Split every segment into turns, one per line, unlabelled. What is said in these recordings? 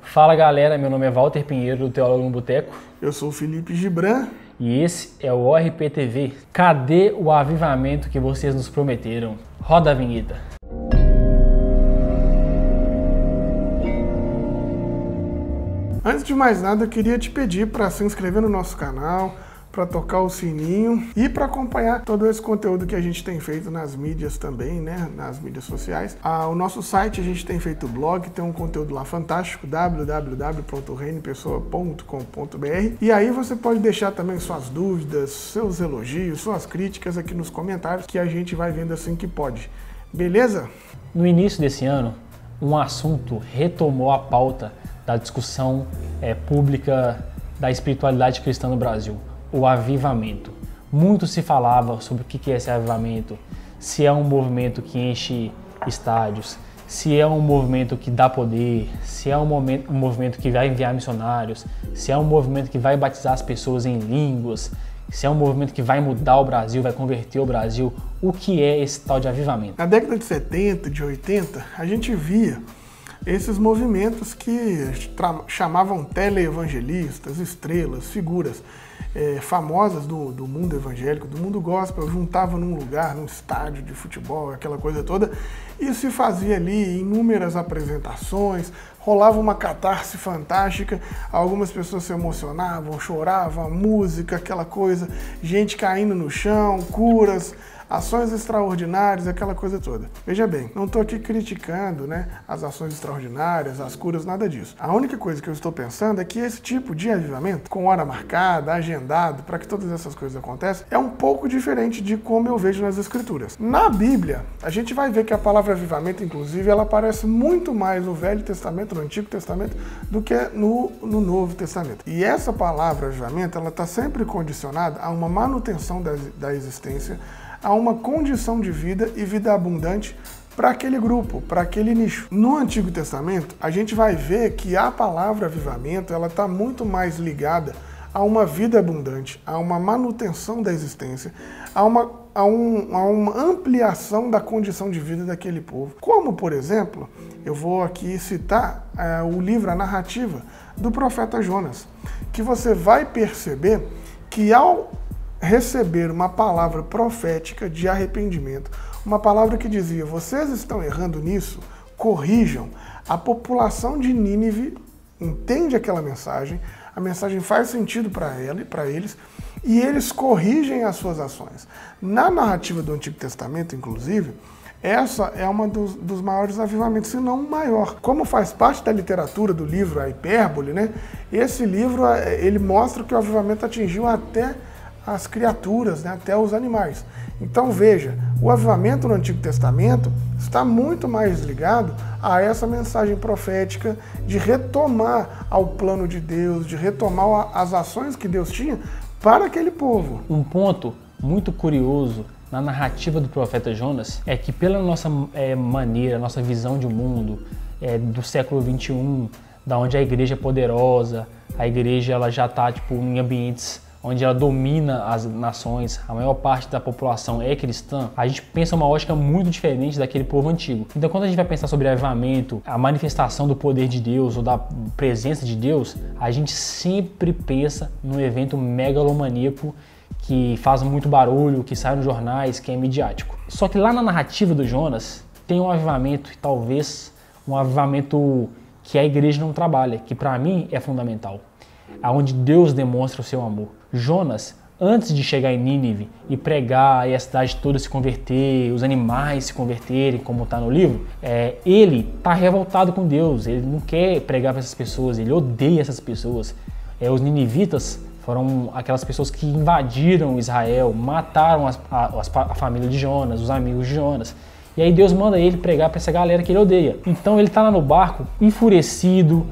Fala galera, meu nome é Walter Pinheiro, do Teólogo no Boteco.
Eu sou o Felipe Gibran.
E esse é o ORPTV. Cadê o avivamento que vocês nos prometeram? Roda a vinheta.
Antes de mais nada, eu queria te pedir para se inscrever no nosso canal, para tocar o sininho e para acompanhar todo esse conteúdo que a gente tem feito nas mídias também, né? Nas mídias sociais. O nosso site, a gente tem feito blog, tem um conteúdo lá fantástico, www.reinepessoa.com.br, e aí você pode deixar também suas dúvidas, seus elogios, suas críticas aqui nos comentários, que a gente vai vendo assim que pode. Beleza?
No início desse ano, um assunto retomou a pauta da discussão pública da espiritualidade cristã no Brasil. O avivamento. Muito se falava sobre o que é esse avivamento, se é um movimento que enche estádios, se é um movimento que dá poder, se é um movimento que vai enviar missionários, se é um movimento que vai batizar as pessoas em línguas, se é um movimento que vai mudar o Brasil, vai converter o Brasil. O que é esse tal de avivamento?
Na década de 70, de 80, a gente via esses movimentos que chamavam teleevangelistas, estrelas, figuras famosas do mundo evangélico, do mundo gospel, juntavam num lugar, num estádio de futebol, aquela coisa toda, e se fazia ali inúmeras apresentações, rolava uma catarse fantástica, algumas pessoas se emocionavam, choravam, música, aquela coisa, gente caindo no chão, curas, ações extraordinárias, aquela coisa toda. Veja bem, não estou aqui criticando, né, as ações extraordinárias, as curas, nada disso. A única coisa que eu estou pensando é que esse tipo de avivamento, com hora marcada, agendado, para que todas essas coisas aconteçam, é um pouco diferente de como eu vejo nas Escrituras. Na Bíblia, a gente vai ver que a palavra avivamento, inclusive, ela aparece muito mais no Velho Testamento, no Antigo Testamento, do que no Novo Testamento. E essa palavra avivamento, ela está sempre condicionada a uma manutenção da existência, a uma condição de vida e vida abundante para aquele grupo, para aquele nicho. No Antigo Testamento, a gente vai ver que a palavra avivamento, ela está muito mais ligada a uma vida abundante, a uma manutenção da existência, a uma ampliação da condição de vida daquele povo. Como, por exemplo, eu vou aqui citar o livro, a narrativa do profeta Jonas, que você vai perceber que ao receber uma palavra profética de arrependimento, uma palavra que dizia: vocês estão errando nisso, corrijam. A população de Nínive entende aquela mensagem, a mensagem faz sentido para eles, e eles corrigem as suas ações. Na narrativa do Antigo Testamento, inclusive, essa é uma dos maiores avivamentos, se não o maior. Como faz parte da literatura do livro A Hipérbole, né? Esse livro ele mostra que o avivamento atingiu até as criaturas, né, até os animais. Então veja, o avivamento no Antigo Testamento está muito mais ligado a essa mensagem profética de retomar ao plano de Deus, de retomar as ações que Deus tinha para aquele povo.
Um ponto muito curioso na narrativa do profeta Jonas é que, pela nossa maneira, nossa visão de mundo do século XXI, da onde a igreja é poderosa, a igreja ela já está em ambientes onde ela domina as nações, a maior parte da população é cristã, a gente pensa uma ótica muito diferente daquele povo antigo. Então, quando a gente vai pensar sobre avivamento, a manifestação do poder de Deus ou da presença de Deus, a gente sempre pensa num evento megalomaníaco que faz muito barulho, que sai nos jornais, que é midiático. Só que lá na narrativa do Jonas tem um avivamento, talvez um avivamento que a igreja não trabalha, que para mim é fundamental, aonde Deus demonstra o seu amor. Jonas, antes de chegar em Nínive e pregar e a cidade toda se converter, os animais se converterem, como está no livro, ele está revoltado com Deus, ele não quer pregar para essas pessoas, ele odeia essas pessoas. Os ninivitas foram aquelas pessoas que invadiram Israel, mataram a família de Jonas, os amigos de Jonas. E aí Deus manda ele pregar para essa galera que ele odeia. Então ele está lá no barco, enfurecido,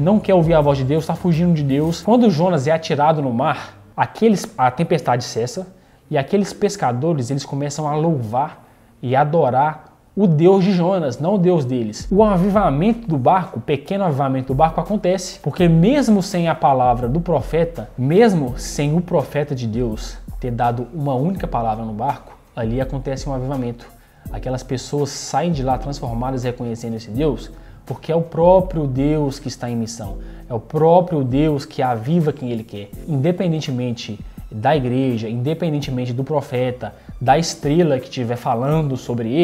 não quer ouvir a voz de Deus, está fugindo de Deus. Quando Jonas é atirado no mar, a tempestade cessa e aqueles pescadores eles começam a louvar e adorar o Deus de Jonas, não o Deus deles. O avivamento do barco, o pequeno avivamento do barco acontece, porque mesmo sem a palavra do profeta, mesmo sem o profeta de Deus ter dado uma única palavra no barco, ali acontece um avivamento. Aquelas pessoas saem de lá transformadas reconhecendo esse Deus, porque é o próprio Deus que está em missão, é o próprio Deus que aviva quem Ele quer, independentemente da igreja, independentemente do profeta, da estrela que estiver falando sobre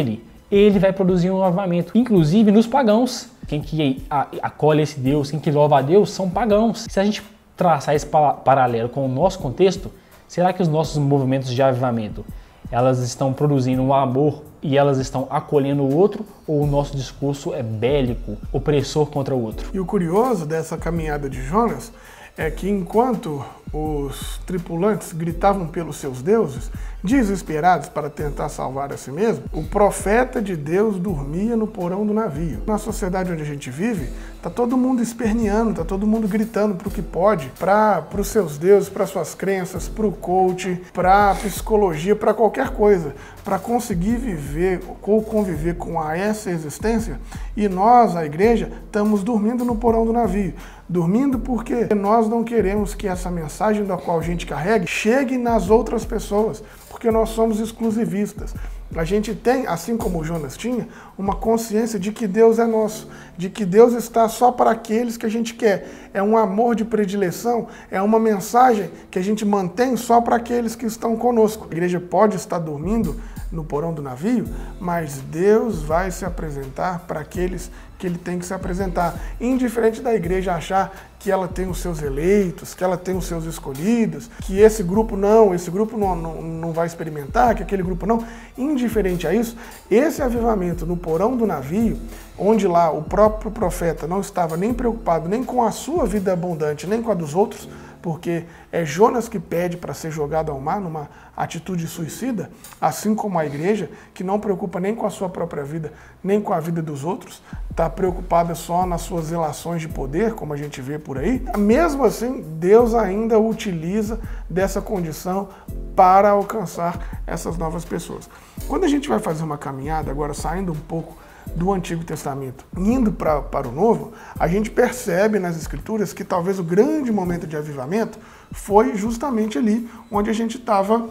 ele vai produzir um avivamento, inclusive nos pagãos. Quem que acolhe esse Deus, quem que louva a Deus são pagãos. Se a gente traçar esse paralelo com o nosso contexto, será que os nossos movimentos de avivamento, elas estão produzindo um amor e elas estão acolhendo o outro, ou o nosso discurso é bélico, opressor contra o outro?
E o curioso dessa caminhada de Jonas é que enquanto os tripulantes gritavam pelos seus deuses, desesperados para tentar salvar a si mesmo, o profeta de Deus dormia no porão do navio. Na sociedade onde a gente vive, tá todo mundo esperneando, tá todo mundo gritando pro que pode, para os seus deuses, para suas crenças, pro coach, para psicologia, para qualquer coisa, para conseguir viver ou conviver com essa existência. E nós, a igreja, estamos dormindo no porão do navio. Dormindo porque nós não queremos que essa mensagem da qual a gente carrega chegue nas outras pessoas, porque nós somos exclusivistas. A gente tem, assim como o Jonas tinha, uma consciência de que Deus é nosso, de que Deus está só para aqueles que a gente quer. É um amor de predileção, é uma mensagem que a gente mantém só para aqueles que estão conosco. A igreja pode estar dormindo no porão do navio, mas Deus vai se apresentar para aqueles que Ele tem que se apresentar. Indiferente da igreja achar que ela tem os seus eleitos, que ela tem os seus escolhidos, que esse grupo não vai experimentar, que aquele grupo não. Indiferente a isso, esse avivamento no porão do navio, onde lá o próprio profeta não estava nem preocupado nem com a sua vida abundante, nem com a dos outros, porque é Jonas que pede para ser jogado ao mar numa atitude suicida, assim como a igreja, que não preocupa nem com a sua própria vida, nem com a vida dos outros, está preocupada só nas suas relações de poder, como a gente vê por aí. Mesmo assim, Deus ainda utiliza dessa condição para alcançar essas novas pessoas. Quando a gente vai fazer uma caminhada, agora saindo um pouco do Antigo Testamento, indo para o Novo, a gente percebe nas Escrituras que talvez o grande momento de avivamento foi justamente ali onde a gente estava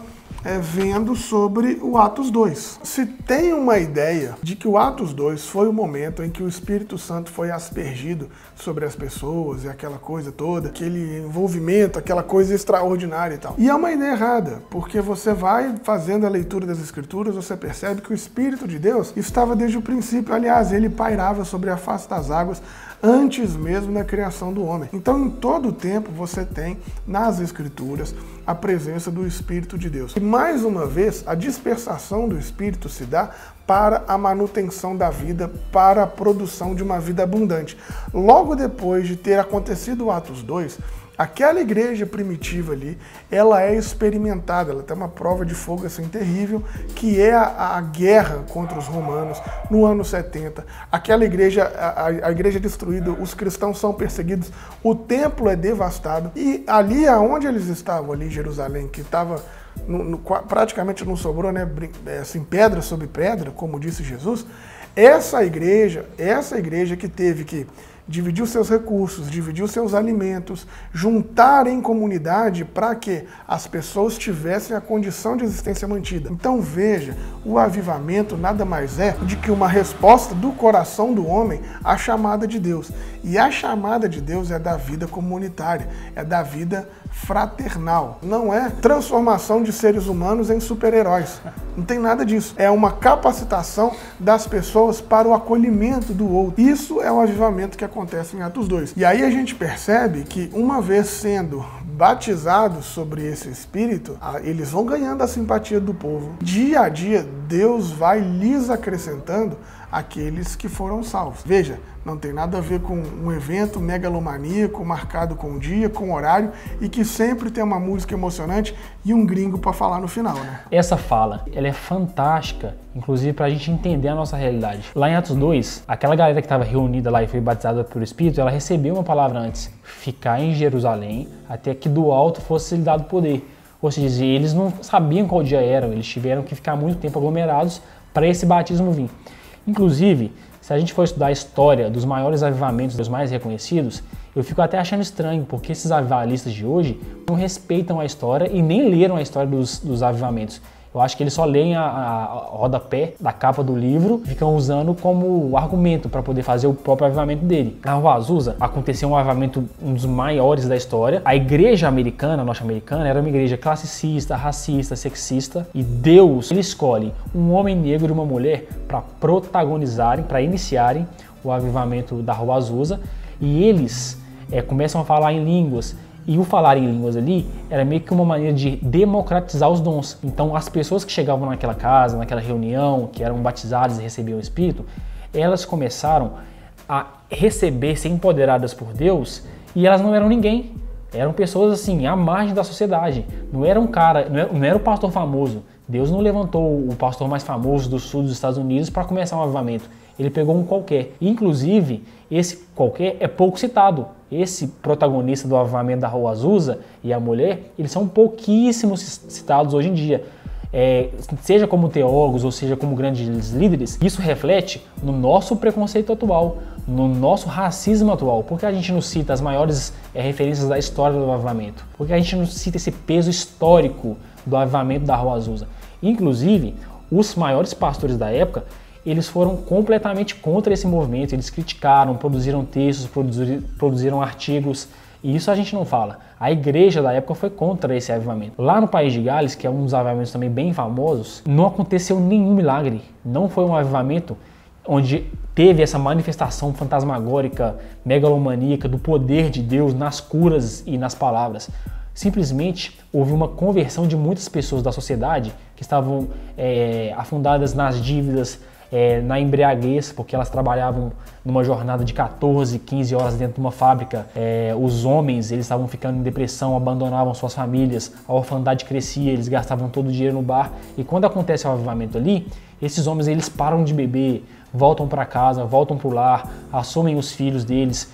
vendo sobre o Atos 2. Se tem uma ideia de que o Atos 2 foi o momento em que o Espírito Santo foi aspergido sobre as pessoas e aquela coisa toda, aquele envolvimento, aquela coisa extraordinária e tal. E é uma ideia errada, porque você vai fazendo a leitura das Escrituras, você percebe que o Espírito de Deus estava desde o princípio. Aliás, ele pairava sobre a face das águas antes mesmo da criação do homem. Então, em todo o tempo, você tem nas Escrituras a presença do Espírito de Deus. E, mais uma vez, a dispersação do Espírito se dá para a manutenção da vida, para a produção de uma vida abundante. Logo depois de ter acontecido o Atos 2, aquela igreja primitiva ali, ela é experimentada, ela tem uma prova de fogo assim terrível, que é a guerra contra os romanos no ano 70. Aquela igreja, a igreja é destruída, os cristãos são perseguidos, o templo é devastado, e ali aonde eles estavam, ali em Jerusalém, que estava praticamente não sobrou, né, assim, pedra sobre pedra, como disse Jesus, essa igreja que teve que dividir os seus recursos, dividir os seus alimentos, juntar em comunidade para que as pessoas tivessem a condição de existência mantida. Então veja, o avivamento nada mais é do que uma resposta do coração do homem à chamada de Deus. E a chamada de Deus é da vida comunitária, é da vida fraternal. Não é transformação de seres humanos em super-heróis. Não tem nada disso. É uma capacitação das pessoas para o acolhimento do outro. Isso é o avivamento que acontece em Atos 2. E aí a gente percebe que, uma vez sendo batizados sobre esse Espírito, eles vão ganhando a simpatia do povo. Dia a dia, Deus vai lhes acrescentando aqueles que foram salvos. Veja, não tem nada a ver com um evento megalomaníaco, marcado com um dia, com um horário, e que sempre tem uma música emocionante e um gringo para falar no final, né?
Essa fala, ela é fantástica, inclusive para a gente entender a nossa realidade. Lá em Atos 2, aquela galera que estava reunida lá e foi batizada pelo Espírito, ela recebeu uma palavra antes: ficar em Jerusalém até que do alto fosse lhe dado poder. Ou seja, eles não sabiam qual dia era, eles tiveram que ficar muito tempo aglomerados para esse batismo vir. Inclusive, se a gente for estudar a história dos maiores avivamentos, dos mais reconhecidos, eu fico até achando estranho, porque esses avivalistas de hoje não respeitam a história e nem leram a história dos avivamentos. Eu acho que eles só leem a rodapé da capa do livro e ficam usando como argumento para poder fazer o próprio avivamento dele. Na Rua Azusa aconteceu um avivamento, um dos maiores da história. A igreja americana, norte-americana, era uma igreja classicista, racista, sexista, e Deus, ele escolhe um homem negro e uma mulher para protagonizarem, para iniciarem o avivamento da Rua Azusa, e eles começam a falar em línguas. E o falar em línguas ali era meio que uma maneira de democratizar os dons. Então as pessoas que chegavam naquela casa, naquela reunião, que eram batizadas e recebiam o Espírito, elas começaram a receber, ser empoderadas por Deus, e elas não eram ninguém. Eram pessoas assim, à margem da sociedade. Não era um cara, não era o pastor famoso. Deus não levantou o pastor mais famoso do sul dos Estados Unidos para começar um avivamento. Ele pegou um qualquer. Inclusive, esse qualquer é pouco citado. Esse protagonista do avivamento da Rua Azusa e a mulher, eles são pouquíssimos citados hoje em dia. Seja como teólogos ou seja como grandes líderes, isso reflete no nosso preconceito atual, no nosso racismo atual. Por que a gente não cita as maiores referências da história do avivamento? Por que a gente não cita esse peso histórico do avivamento da Rua Azusa? Inclusive, os maiores pastores da época, eles foram completamente contra esse movimento, eles criticaram, produziram textos, produziram artigos, e isso a gente não fala. A igreja da época foi contra esse avivamento. Lá no País de Gales, que é um dos avivamentos também bem famosos, não aconteceu nenhum milagre. Não foi um avivamento onde teve essa manifestação fantasmagórica, megalomaníaca do poder de Deus nas curas e nas palavras. Simplesmente houve uma conversão de muitas pessoas da sociedade que estavam afundadas nas dívidas, na embriaguez, porque elas trabalhavam numa jornada de 14, 15 horas dentro de uma fábrica. Os homens, eles estavam ficando em depressão, abandonavam suas famílias, a orfandade crescia, eles gastavam todo o dinheiro no bar. E quando acontece o avivamento ali, esses homens, eles param de beber, voltam para casa, voltam para o lar, assumem os filhos deles.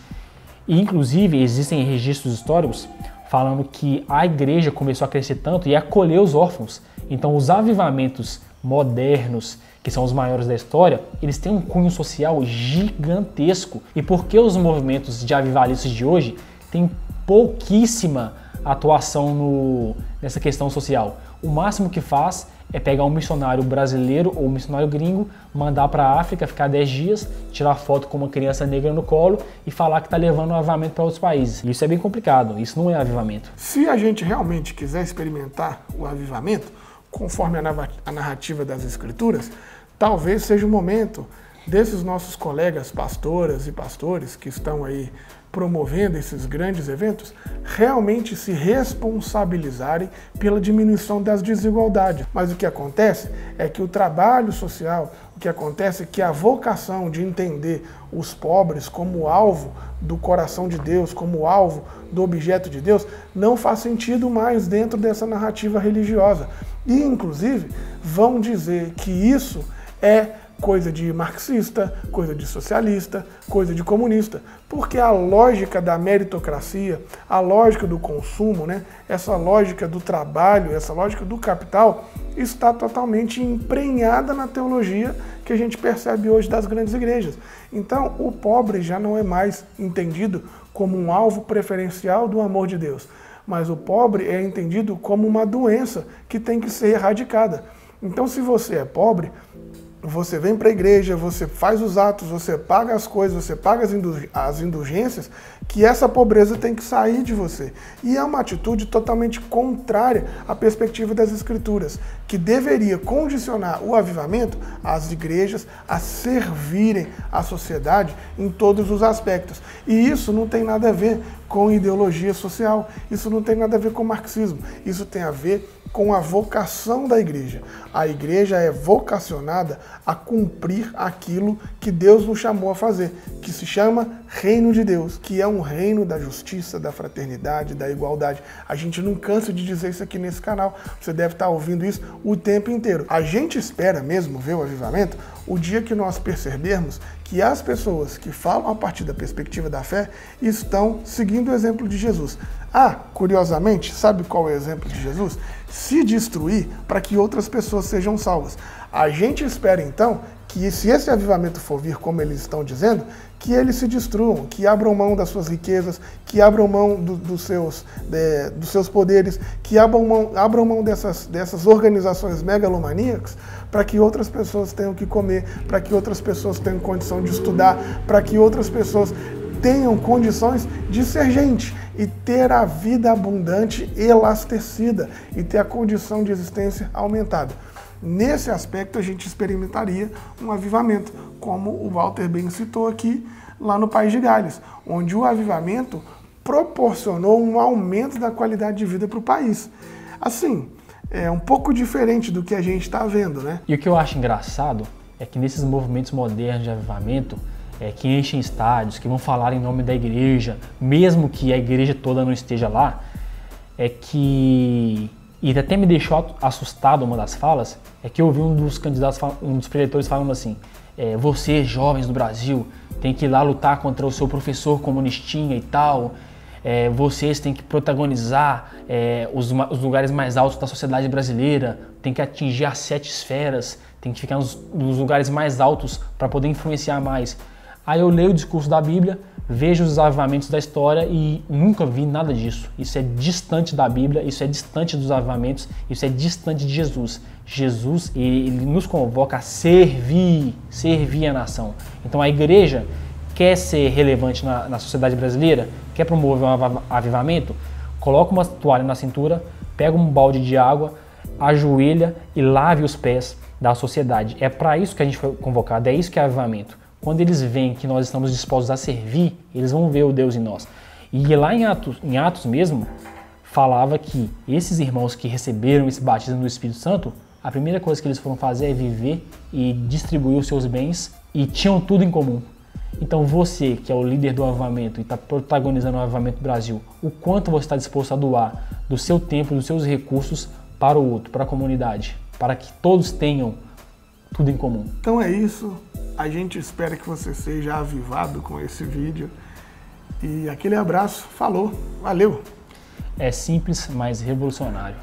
E inclusive existem registros históricos falando que a igreja começou a crescer tanto e acolher os órfãos. Então os avivamentos modernos, que são os maiores da história, eles têm um cunho social gigantesco. E por que os movimentos de avivalistas de hoje têm pouquíssima atuação nessa questão social? O máximo que faz é pegar um missionário brasileiro ou um missionário gringo, mandar para a África, ficar 10 dias, tirar foto com uma criança negra no colo e falar que está levando o avivamento para outros países. Isso é bem complicado, isso não é avivamento.
Se a gente realmente quiser experimentar o avivamento, conforme a narrativa das Escrituras, talvez seja o momento desses nossos colegas pastoras e pastores que estão aí promovendo esses grandes eventos, realmente se responsabilizarem pela diminuição das desigualdades. Mas o que acontece é que o trabalho social, o que acontece é que a vocação de entender os pobres como alvo do coração de Deus, como alvo do objeto de Deus, não faz sentido mais dentro dessa narrativa religiosa. E, inclusive, vão dizer que isso é coisa de marxista, coisa de socialista, coisa de comunista, porque a lógica da meritocracia, a lógica do consumo, né, essa lógica do trabalho, essa lógica do capital, está totalmente emprenhada na teologia que a gente percebe hoje das grandes igrejas. Então, o pobre já não é mais entendido como um alvo preferencial do amor de Deus, mas o pobre é entendido como uma doença que tem que ser erradicada. Então, se você é pobre, você vem para a igreja, você faz os atos, você paga as coisas, você paga as indulgências, que essa pobreza tem que sair de você. E é uma atitude totalmente contrária à perspectiva das Escrituras, que deveria condicionar o avivamento às igrejas a servirem à sociedade em todos os aspectos. E isso não tem nada a ver com ideologia social, isso não tem nada a ver com marxismo, isso tem a ver com a vocação da igreja. A igreja é vocacionada a cumprir aquilo que Deus nos chamou a fazer, que se chama Reino de Deus, que é um reino da justiça, da fraternidade, da igualdade. A gente não cansa de dizer isso aqui nesse canal, você deve estar ouvindo isso o tempo inteiro. A gente espera mesmo ver o avivamento o dia que nós percebermos que as pessoas que falam a partir da perspectiva da fé estão seguindo o exemplo de Jesus. Curiosamente, sabe qual é o exemplo de Jesus? Se destruir para que outras pessoas sejam salvas. A gente espera então que se esse avivamento for vir, como eles estão dizendo, que eles se destruam, que abram mão das suas riquezas, que abram mão dos seus poderes, que abram mão dessas organizações megalomaníacas, para que outras pessoas tenham que comer, para que outras pessoas tenham condição de estudar, para que outras pessoas tenham condições de ser gente e ter a vida abundante elastecida e ter a condição de existência aumentada. Nesse aspecto, a gente experimentaria um avivamento, como o Walter bem citou aqui, lá no País de Gales, onde o avivamento proporcionou um aumento da qualidade de vida para o país. Assim, é um pouco diferente do que a gente está vendo, né?
E o que eu acho engraçado é que nesses movimentos modernos de avivamento, que enchem estádios, que vão falar em nome da igreja, mesmo que a igreja toda não esteja lá, e até me deixou assustado uma das falas, é que eu ouvi um dos candidatos, um dos preletores falando assim, vocês, jovens do Brasil, tem que ir lá lutar contra o seu professor comunistinha e tal, vocês têm que protagonizar os lugares mais altos da sociedade brasileira, tem que atingir as 7 esferas, tem que ficar nos lugares mais altos para poder influenciar mais. Aí eu leio o discurso da Bíblia, vejo os avivamentos da história e nunca vi nada disso. Isso é distante da Bíblia, isso é distante dos avivamentos, isso é distante de Jesus. Jesus, ele nos convoca a servir a nação. Então a igreja quer ser relevante na sociedade brasileira, quer promover um avivamento, coloca uma toalha na cintura, pega um balde de água, ajoelha e lave os pés da sociedade. É para isso que a gente foi convocado, é isso que é avivamento. Quando eles veem que nós estamos dispostos a servir, eles vão ver o Deus em nós. E lá em Atos mesmo, falava que esses irmãos que receberam esse batismo do Espírito Santo, a primeira coisa que eles foram fazer é viver e distribuir os seus bens e tinham tudo em comum. Então você, que é o líder do avivamento e está protagonizando o avivamento do Brasil, o quanto você está disposto a doar do seu tempo, dos seus recursos para o outro, para a comunidade, para que todos tenham tudo em comum.
Então é isso. A gente espera que você seja avivado com esse vídeo. E aquele abraço. Falou. Valeu.
É simples, mas revolucionário.